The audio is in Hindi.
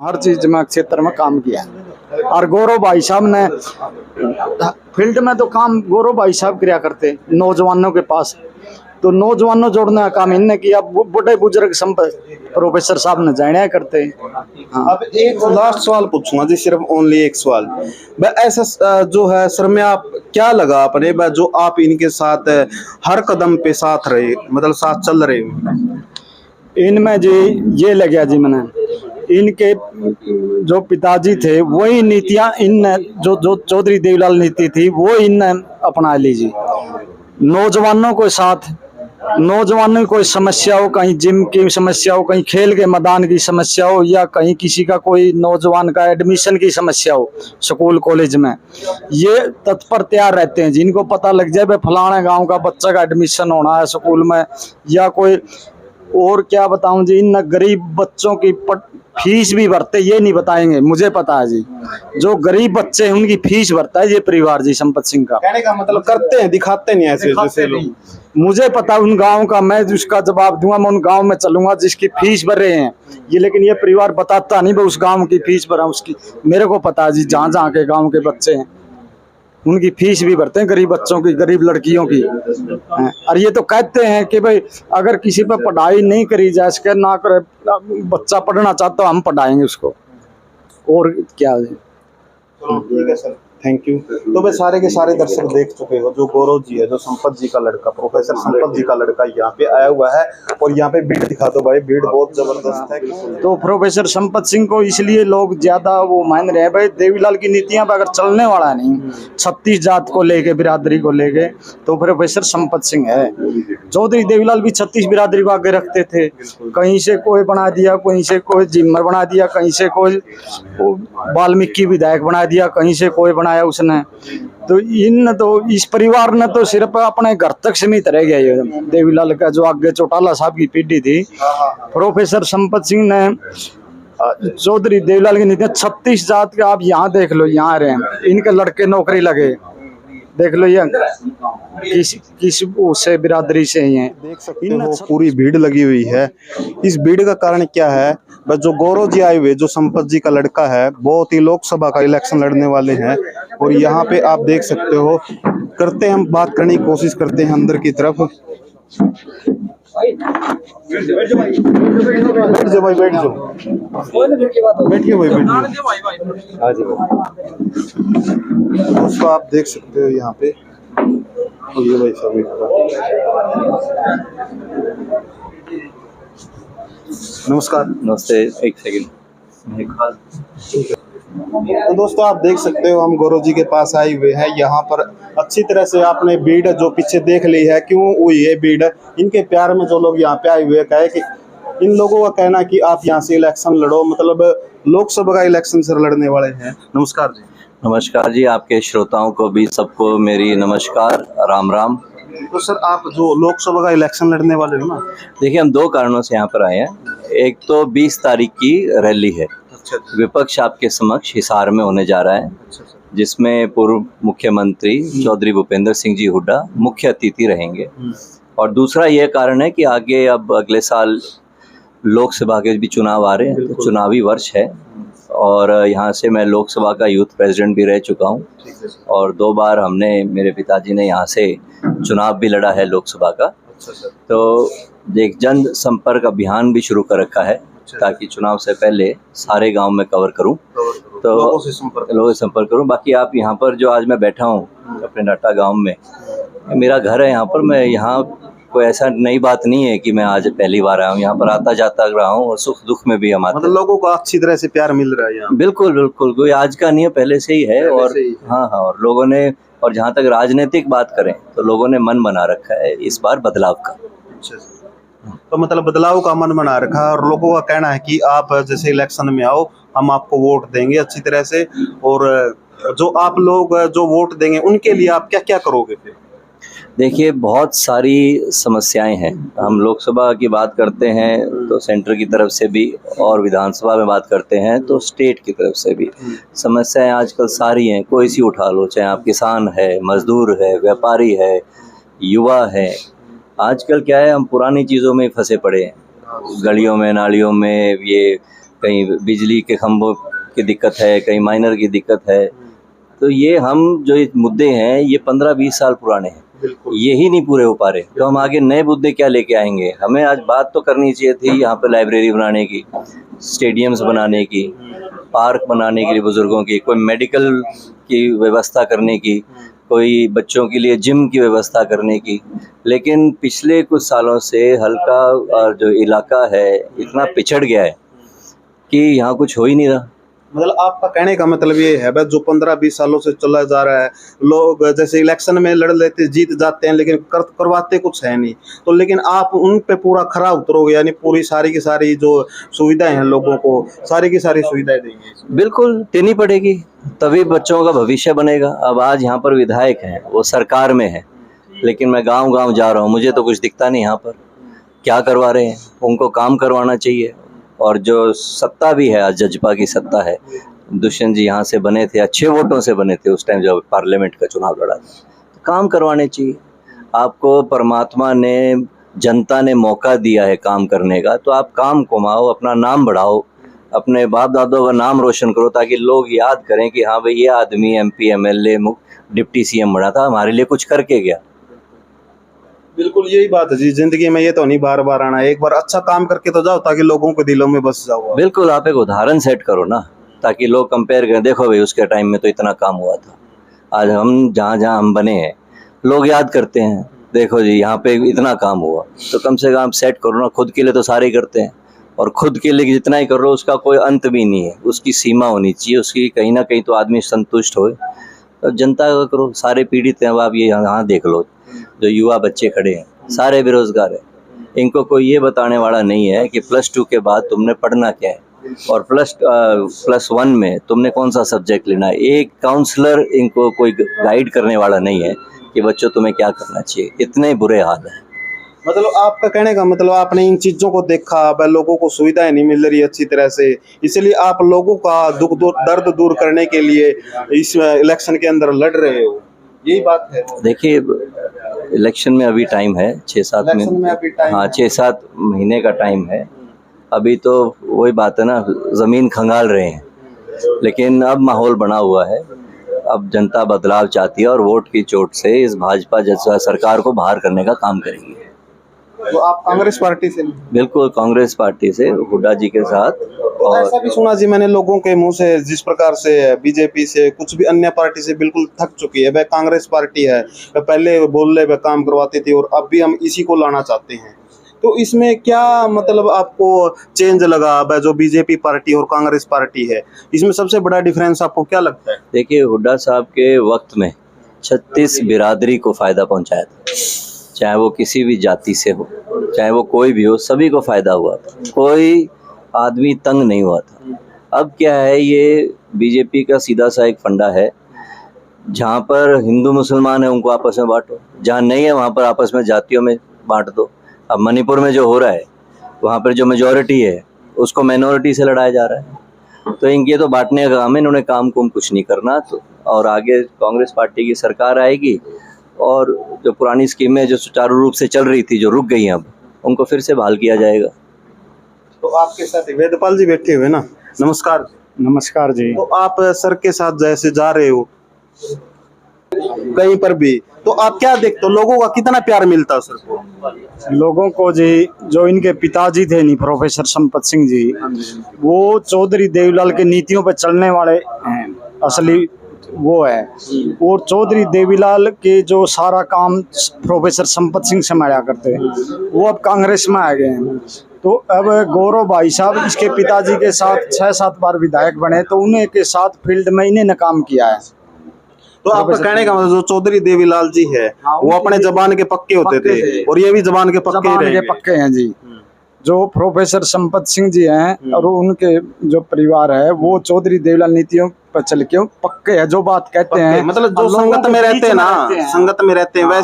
हर चीज में क्षेत्र में काम किया और गौरव भाई साहब ने फील्ड में तो काम गौरव भाई साहब किया करते नौजवानों के पास, तो नौजवानों जोड़ने का काम इनने किया। बड़े बुजुर्ग प्रोफेसर साहब ने जाने करते। हाँ। अब एक लास्ट सवाल पूछूंगा जी, सिर्फ ओनली एक सवाल। ऐसा जो है सर में आप क्या लगा अपने जो आप इनके साथ हर कदम पे साथ रहे, मतलब साथ चल रहे इनमें जी ये लगा जी मैंने इनके जो पिताजी थे वही नीतियां इनने जो चौधरी देवीलाल नीति थी वो इनने अपना ली जी। नौजवानों के साथ, नौजवानों की कोई समस्या हो, कहीं जिम की समस्या हो, कहीं खेल के मैदान की समस्या हो, या कहीं किसी का कोई नौजवान का एडमिशन की समस्या हो स्कूल कॉलेज में, ये तत्पर तैयार रहते हैं। जिनको पता लग जाए भाई फलाने गांव का बच्चा का एडमिशन होना है स्कूल में, या कोई और क्या बताऊं जी, इन गरीब बच्चों की फीस भी भरते, ये नहीं बताएंगे, मुझे पता है जी। जो गरीब बच्चे हैं उनकी फीस भरता है ये परिवार जी संपत सिंह का। कहने का मतलब करते हैं, दिखाते नहीं ऐसे जैसे लोग। मुझे पता उन गांव का, मैं जिसका जवाब दूंगा मैं उन गांव में चलूंगा जिसकी फीस भर रहे हैं ये, लेकिन ये परिवार बताता नहीं भाई उस गांव की फीस भरा उसकी। मेरे को पता है जी, जहाँ जहाँ के गांव के बच्चे हैं उनकी फीस भी भरते हैं, गरीब बच्चों की, गरीब लड़कियों की। और ये तो कहते हैं कि भाई अगर किसी पे पढ़ाई नहीं करी जाए, इसके ना करे, बच्चा पढ़ना चाहता हो हम पढ़ाएंगे उसको, और क्या है। ठीक है सर, थैंक यू। तो वे सारे के सारे दर्शक देख चुके हो, जो गौरव जी है, जो संपत जी का लड़का, प्रोफेसर संपत जी का लड़का यहाँ पे आया हुआ है। और यहाँ पे भीड़ दिखा दो भाई, भीड़ बहुत जबरदस्त है। तो प्रोफेसर संपत सिंह को इसलिए लोग ज्यादा वो मान रहे हैं भाई, देवीलाल की नीतियां पर अगर चलने वाला नहीं 36 जात को लेके, बिरादरी को लेके, तो प्रोफेसर संपत सिंह है। चौधरी देवीलाल भी 36 बिरादरी को आगे रखते थे, कहीं से कोई बना दिया, कहीं से कोई जिम्मर बना दिया, कहीं से कोई वाल्मीकि विधायक बना दिया, कहीं से कोई बनाया उसने। तो इस परिवार ने तो सिर्फ अपने घर तक सीमित रह गया। ये देवीलाल का जो आगे चौटाला साहब की पीढ़ी थी, प्रोफेसर संपत सिंह ने चौधरी देवीलाल की नीति 36 जात के, आप यहाँ देख लो, यहाँ रहे इनके लड़के नौकरी लगे, देख लो ये किस उससे बिरादरी से ही हैं। देख सकते हो पूरी भीड़ लगी हुई है। इस भीड़ का कारण क्या है? बस जो गौरव जी आए हुए, जो संपत जी का लड़का है, बहुत ही लोकसभा का इलेक्शन लड़ने वाले हैं। और यहाँ पे आप देख सकते हो, करते हैं हम बात करने की कोशिश करते हैं अंदर की तरफ। बैठ जाओ भाई, बैठ जाओ, बैठिए भाई, बैठिए। दोस्तों आप देख सकते हो यहाँ पे, ये भाई सब नमस्कार। नमस्ते, एक सेकंड। तो दोस्तों आप देख सकते हो, हम गौरव जी के पास आए हुए हैं। यहाँ पर अच्छी तरह से आपने भीड़ जो पीछे देख ली है, क्यों हुई है भीड़, इनके प्यार में जो लोग यहाँ पे आए हुए कहे कि इन लोगों का कहना कि आप यहाँ से इलेक्शन लड़ो, मतलब लोकसभा का इलेक्शन सर लड़ने वाले हैं। नमस्कार जी। नमस्कार जी, आपके श्रोताओं को भी सबको मेरी नमस्कार, राम राम। तो सर आप जो लोकसभा का इलेक्शन लड़ने वाले हो ना, देखिए हम दो कारणों से यहाँ पर आए हैं। एक तो 20 तारीख की रैली है, विपक्ष आपके समक्ष हिसार में होने जा रहा है, जिसमें पूर्व मुख्यमंत्री चौधरी भूपेंद्र सिंह जी हुड्डा मुख्य अतिथि रहेंगे। और दूसरा ये कारण है कि आगे अब अगले साल लोकसभा के भी चुनाव आ रहे हैं, तो चुनावी वर्ष है। और यहाँ से मैं लोकसभा का यूथ प्रेसिडेंट भी रह चुका हूँ, और 2 बार हमने, मेरे पिताजी ने यहाँ से चुनाव भी लड़ा है लोकसभा का। तो एक जन संपर्क अभियान भी शुरू कर रखा है, ताकि चुनाव से पहले सारे गांव में कवर करूं, तो लोगों से संपर्क करूं। बाकी आप यहाँ पर जो आज मैं बैठा हूँ अपने नाटा गांव में, मेरा घर है यहाँ पर। मैं यहाँ कोई ऐसा नई बात नहीं है कि मैं आज पहली बार आया हूँ, यहाँ पर आता जाता रहा हूँ, और सुख दुख में भी हम आते हैं। मतलब लोगों को अच्छी तरह से प्यार मिल रहा है यहाँ? बिल्कुल बिल्कुल, कोई आज का नहीं है, पहले से ही है। और हाँ, और लोगों ने, और जहाँ तक राजनीतिक बात करें तो लोगों ने मन बना रखा है इस बार बदलाव का। तो मतलब बदलाव का मन बना रखा है, और लोगों का कहना है कि आप जैसे इलेक्शन में आओ, हम आपको वोट देंगे अच्छी तरह से, और जो आप लोग जो वोट देंगे उनके लिए आप क्या क्या करोगे फिर? देखिए, बहुत सारी समस्याएं हैं। हम लोकसभा की बात करते हैं तो सेंटर की तरफ से भी, और विधानसभा में बात करते हैं तो स्टेट की तरफ से भी समस्याएं आजकल सारी हैं। कोई सी उठा लो, चाहे आप किसान है, मजदूर है, व्यापारी है, युवा है। आजकल क्या है, हम पुरानी चीज़ों में फंसे पड़े हैं, गलियों में, नालियों में, ये कहीं बिजली के खंभों की दिक्कत है, कहीं माइनर की दिक्कत है। तो ये हम जो ये मुद्दे हैं ये 15-20 साल पुराने हैं, यही नहीं पूरे हो पा रहे, तो हम आगे नए मुद्दे क्या लेके आएंगे। हमें आज बात तो करनी चाहिए थी यहाँ पे लाइब्रेरी बनाने की, स्टेडियम्स बनाने की, पार्क बनाने के लिए बुजुर्गों की, कोई मेडिकल की व्यवस्था करने की, कोई बच्चों के लिए जिम की व्यवस्था करने की। लेकिन पिछले कुछ सालों से हल्का जो इलाका है इतना पिछड़ गया है कि यहाँ कुछ हो ही नहीं रहा। मतलब आपका कहने का मतलब ये है बस जो 15-20 सालों से चला जा रहा है, लोग जैसे इलेक्शन में लड़ लेते जीत जाते हैं लेकिन करवाते कुछ है नहीं, तो लेकिन आप उन पे पूरा खरा उतरोगे, यानी पूरी सारी की सारी जो सुविधाएं हैं लोगों को सारी की सारी सुविधाएं देंगे। बिल्कुल देनी पड़ेगी, तभी बच्चों का भविष्य बनेगा। अब आज यहाँ पर विधायक हैं, वो सरकार में है, लेकिन मैं गांव-गांव जा रहा हूँ, मुझे तो कुछ दिखता नहीं यहाँ पर क्या करवा रहे हैं। उनको काम करवाना चाहिए। और जो सत्ता भी है, आज जजपा की सत्ता है, दुष्यंत जी यहाँ से बने थे, अच्छे वोटों से बने थे उस टाइम जब पार्लियामेंट का चुनाव लड़ा था, तो काम करवाने चाहिए। आपको परमात्मा ने, जनता ने मौका दिया है काम करने का, तो आप काम कमाओ, अपना नाम बढ़ाओ, अपने बाप दादों का नाम रोशन करो, ताकि लोग याद करें कि हाँ भाई ये आदमी MP MLA डिप्टी CM बना था, हमारे लिए कुछ करके गया। बिल्कुल यही बात है जी, जिंदगी में ये तो नहीं बार बार आना, एक बार अच्छा काम करके तो जाओ ताकि लोगों के दिलों में बस जाओ। बिल्कुल, आप एक उदाहरण सेट करो ना, ताकि लोग कंपेयर करें, देखो भाई उसके टाइम में तो इतना काम हुआ था, आज हम जहाँ जहाँ हम बने हैं लोग याद करते हैं, देखो जी यहाँ पे इतना काम हुआ। तो कम से कम आप सेट करो ना, खुद के लिए तो सारे ही करते हैं, और खुद के लिए जितना ही कर लो उसका कोई अंत भी नहीं है, उसकी सीमा होनी चाहिए, उसकी कहीं ना कहीं तो आदमी संतुष्ट हो। तो जनता का करो, सारे पीड़ित हैं। अब आप ये यहाँ देख लो, जो युवा बच्चे खड़े हैं सारे बेरोजगार हैं, इनको कोई ये बताने वाला नहीं है कि +2 के बाद तुमने पढ़ना क्या है और +1 में तुमने कौन सा सब्जेक्ट लेना है। एक काउंसलर इनको कोई गाइड करने वाला नहीं है कि बच्चों तुम्हें क्या करना चाहिए। इतने बुरे हाल हैं। मतलब आपका कहने का मतलब आपने इन चीजों को देखा, अब लोगों को सुविधाएं नहीं मिल रही अच्छी तरह से, इसलिए आप लोगों का दर्द दूर करने के लिए इस इलेक्शन के अंदर लड़ रहे हो, यही बात है। देखिए, इलेक्शन में अभी टाइम है 6-7 महीने, हाँ 6-7 महीने का टाइम है। अभी तो वही बात है ना, ज़मीन खंगाल रहे हैं, लेकिन अब माहौल बना हुआ है। अब जनता बदलाव चाहती है और वोट की चोट से इस भाजपा जैसा सरकार को बाहर करने का काम करेगी। तो आप कांग्रेस पार्टी से? बिल्कुल, कांग्रेस पार्टी से, हुड्डा जी के साथ। तो ऐसा भी सुना जी मैंने लोगों के मुंह से, जिस प्रकार से बीजेपी से कुछ भी अन्य पार्टी से बिल्कुल थक चुकी है, वह कांग्रेस पार्टी है, वह पहले बोल वह काम करवाती थी और अब भी हम इसी को लाना चाहते हैं। तो इसमें क्या मतलब आपको चेंज लगा, वह जो बीजेपी पार्टी और कांग्रेस पार्टी है, इसमें सबसे बड़ा डिफरेंस आपको क्या लगता है? देखिए, हुड्डा साहब के वक्त में 36 बिरादरी को फ़ायदा पहुंचाया था, चाहे वो किसी भी जाति से हो, चाहे वो कोई भी हो, सभी को फ़ायदा हुआ था, कोई आदमी तंग नहीं हुआ था। अब क्या है, ये बीजेपी का सीधा सा एक फंडा है, जहाँ पर हिंदू मुसलमान है उनको आपस में बांटो, जहाँ नहीं है वहाँ पर आपस में जातियों में बांट दो। अब मणिपुर में जो हो रहा है, वहाँ पर जो मेजॉरिटी है उसको माइनॉरिटी से लड़ाया जा रहा है। तो इनके तो बांटने का काम है, इन्होंने काम कुम कुछ नहीं करना। तो और आगे कांग्रेस पार्टी की सरकार आएगी और जो पुरानी स्कीमें जो सुचारू रूप से चल रही थी, जो रुक गई हैं, अब उनको फिर से बहाल किया जाएगा। तो आपके साथ वेदपाल जी बैठे हुए ना, नमस्कार। नमस्कार जी। तो आप सर के साथ जैसे जा रहे हो कहीं पर भी, तो आप क्या देखते हो, लोगों का कितना प्यार मिलता सर को? लोगों को जी, जो इनके पिताजी थे नहीं, प्रोफेसर संपत सिंह जी, वो चौधरी देवीलाल के नीतियों पर चलने वाले हैं, असली वो है। और चौधरी देवीलाल के जो सारा काम प्रोफेसर संपत सिंह संभाला करते हैं, वो अब कांग्रेस में आ गए हैं। तो अब गौरव भाई साहब इसके पिताजी के साथ 6-7 बार विधायक बने, तो उन्हीं के साथ फील्ड में इन्हें काम किया है। तो आपका कहने का मतलब जो चौधरी देवीलाल जी है, वो अपने जबान के पक्के होते थे और ये भी जबान के पक्के हैं जी। जो प्रोफेसर संपत सिंह जी हैं और उनके जो परिवार है, वो चौधरी देवीलाल नीतियों पर चल के पक्के है, जो बात कहते हैं, मतलब जो संगत में रहते हैं ना, संगत में रहते हैं वैसे